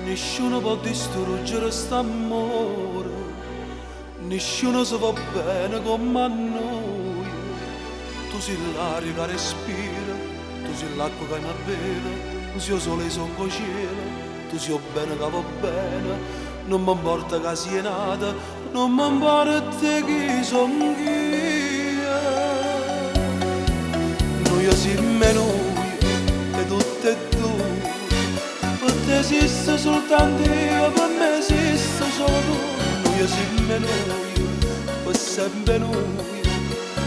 Nessuno può distruggere st'amore, nessuno si va bene come a noi. Tu sei l'aria che respira, tu sei l'acqua che mi beve, tu sei il sole che sono cielo, tu sei il bene che va bene. Non mi importa che sia nata, non mi importa chi sono io. Noi siamo noi e tutte e due. Per te esiste soltanto io, per me esiste solo tu. Noi siamo noi, per sempre noi.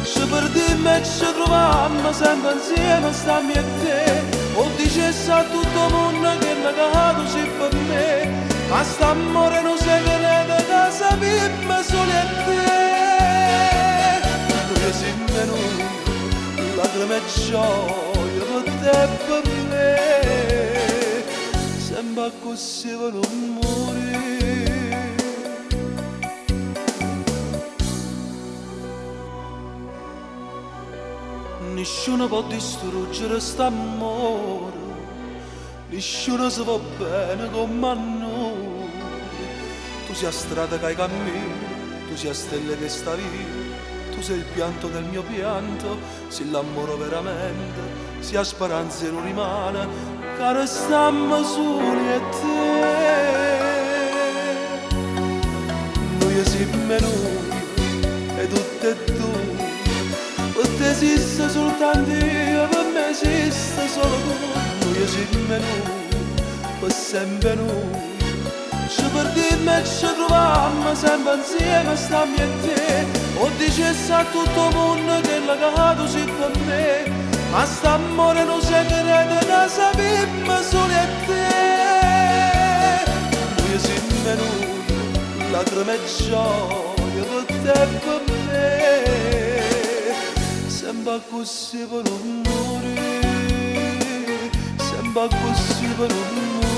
Se perdiamo e ci troviamo sempre insieme, stammi e te. O dicessi a tutto il mondo che è negato sì per me. Ma st'amore non si crede che sappiamo solo e te. Noi siamo noi, lacrime e gioia per te e per me. Sembra così per non morire. Nessuno può distruggere st'amore, nessuno si va bene come a noi. Tu sei la strada che hai cammino, tu sei la stella che sta via, tu sei il pianto del mio pianto, sei l'amore veramente, sei la speranza che non rimane, che restiamo soli e te. Noi siamo noi e tutte e due. Per te esiste soltanto io, per me esiste solo tu. Noi siamo noi, per sempre noi. Ci perdiamo e ci troviamo sempre insieme, stammi e te. O dicessi a tutto il mondo che è legato sì per me. Ma st'amore non si crede che sappiamo solo e te. Noi siamo noi, lacrime e gioia per te e per me. Sembra così per non morire, sembra così per non morire.